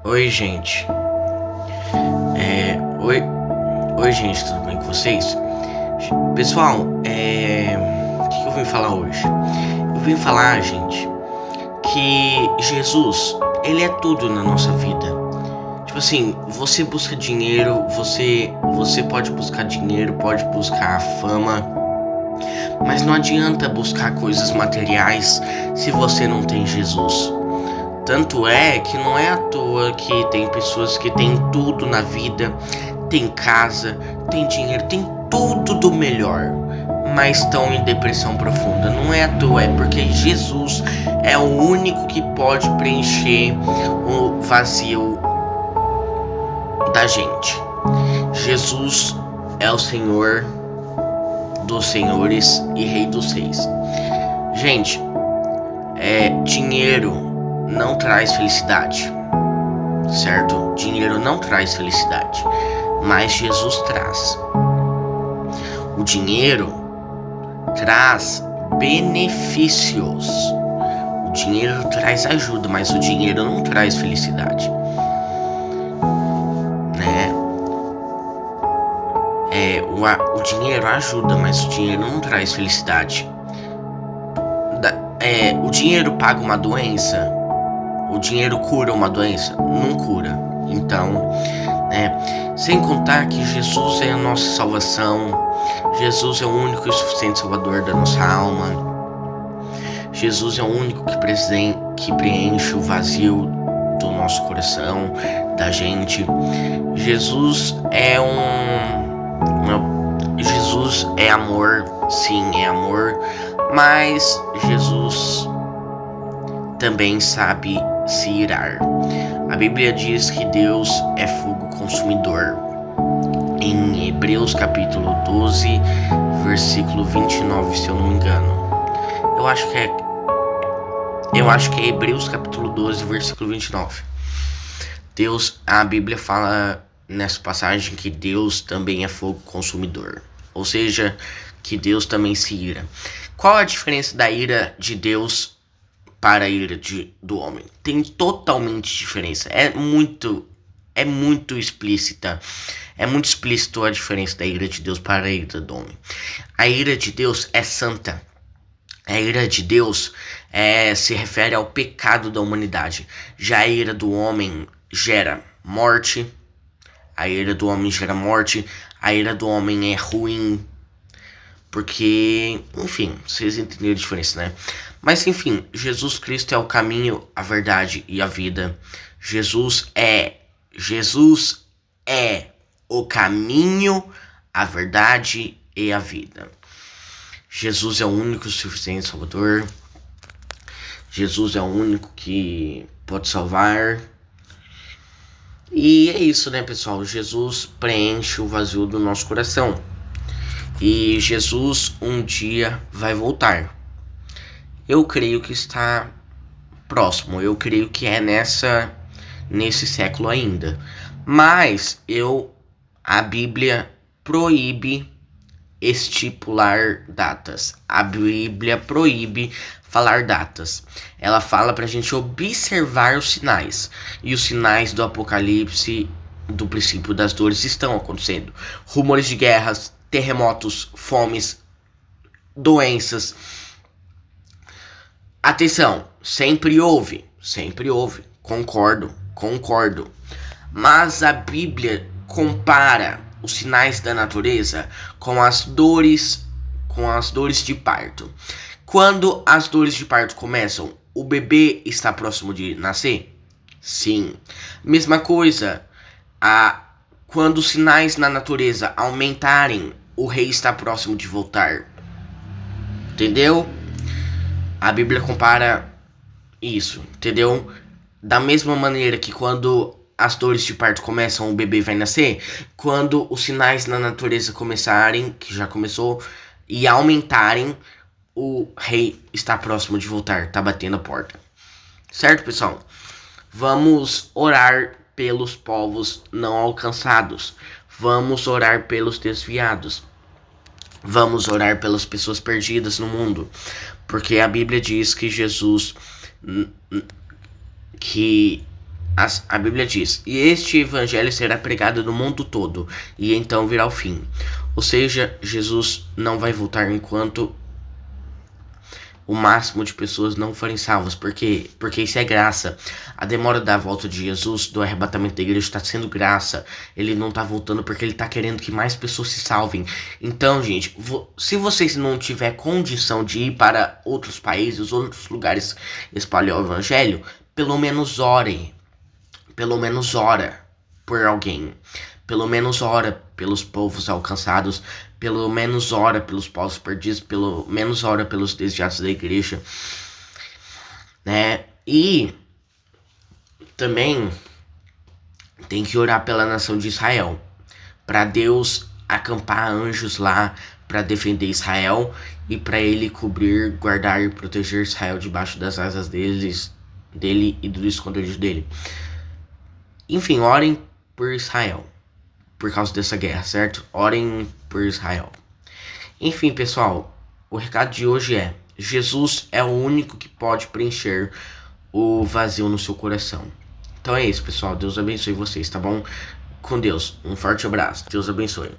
Oi, gente. É, oi, oi, gente, tudo bem com vocês? Pessoal, o que eu vim falar hoje? Eu vim falar, gente, que Jesus, ele é tudo na nossa vida. Tipo assim, você busca dinheiro, você pode buscar dinheiro, pode buscar fama, mas não adianta buscar coisas materiais se você não tem Jesus. Tanto é que não é à toa que tem pessoas que têm tudo na vida, tem casa, tem dinheiro, tem tudo do melhor, mas estão em depressão profunda. Não é à toa, é porque Jesus é o único que pode preencher o vazio da gente. Jesus é o Senhor dos senhores e Rei dos reis. Gente, dinheiro não traz felicidade, certo? Dinheiro não traz felicidade, mas Jesus traz. O dinheiro traz benefícios. O dinheiro traz ajuda, mas o dinheiro não traz felicidade, né? O dinheiro ajuda, mas o dinheiro não traz felicidade. O dinheiro paga uma doença? O dinheiro cura uma doença? Não cura. Então, sem contar que Jesus é a nossa salvação, Jesus é o único e suficiente salvador da nossa alma, Jesus é o único que preenche o vazio do nosso coração, da gente. Jesus Jesus é amor, sim, é amor, mas Jesus também sabe se irar. A Bíblia diz que Deus é fogo consumidor. Em Hebreus capítulo 12, versículo 29, se eu não me engano. Eu acho que é Hebreus capítulo 12, versículo 29. A Bíblia fala nessa passagem que Deus também é fogo consumidor. Ou seja, que Deus também se ira. Qual a diferença da ira de Deus para a ira do homem? Tem totalmente diferença. É muito explícita. É muito explícito a diferença da ira de Deus para a ira do homem. A ira de Deus é santa. A ira de Deus se refere ao pecado da humanidade. Já a ira do homem gera morte. A ira do homem gera morte. A ira do homem é ruim. Porque, enfim, vocês entenderam a diferença, né? Mas, enfim, Jesus Cristo é o caminho, a verdade e a vida. Jesus é o caminho, a verdade e a vida. Jesus é o único e suficiente Salvador. Jesus é o único que pode salvar. E é isso, né, pessoal? Jesus preenche o vazio do nosso coração. E Jesus um dia vai voltar. Eu creio que está próximo. Eu creio que é nesse século ainda. Mas a Bíblia proíbe estipular datas. A Bíblia proíbe falar datas. Ela fala pra gente observar os sinais. E os sinais do Apocalipse, do princípio das dores, estão acontecendo. Rumores de guerras, terremotos, fomes, doenças. Atenção, sempre houve, concordo. Mas a Bíblia compara os sinais da natureza com as dores de parto. Quando as dores de parto começam, o bebê está próximo de nascer? Sim. Mesma coisa, quando os sinais na natureza aumentarem, o rei está próximo de voltar. Entendeu? A Bíblia compara isso, entendeu? Da mesma maneira que quando as dores de parto começam, o bebê vai nascer. Quando os sinais na natureza começarem, que já começou, e aumentarem, o rei está próximo de voltar, está batendo a porta. Certo, pessoal? Vamos orar pelos povos não alcançados. Vamos orar pelos desviados. Vamos orar pelas pessoas perdidas no mundo. Porque a Bíblia diz que Jesus, que A Bíblia diz: e este evangelho será pregado no mundo todo, e então virá o fim. Ou seja, Jesus não vai voltar enquanto o máximo de pessoas não forem salvas. Por quê? Porque isso é graça. A demora da volta de Jesus, do arrebatamento da igreja, está sendo graça. Ele não está voltando porque ele está querendo que mais pessoas se salvem. Então, gente, se vocês não tiver condição de ir para outros países, outros lugares espalhar o evangelho, pelo menos orem. Pelo menos ora por alguém. Pelo menos ora pelos povos alcançados. Pelo menos ora pelos povos perdidos. Pelo menos ora pelos desviados da igreja. Né? E também tem que orar pela nação de Israel. Para Deus acampar anjos lá para defender Israel. E para ele cobrir, guardar e proteger Israel debaixo das asas dele e do esconderijo dele. Enfim, orem por Israel. Por causa dessa guerra, certo? Orem por Israel. Enfim, pessoal, o recado de hoje é: Jesus é o único que pode preencher o vazio no seu coração. Então é isso, pessoal. Deus abençoe vocês, tá bom? Com Deus. Um forte abraço. Deus abençoe.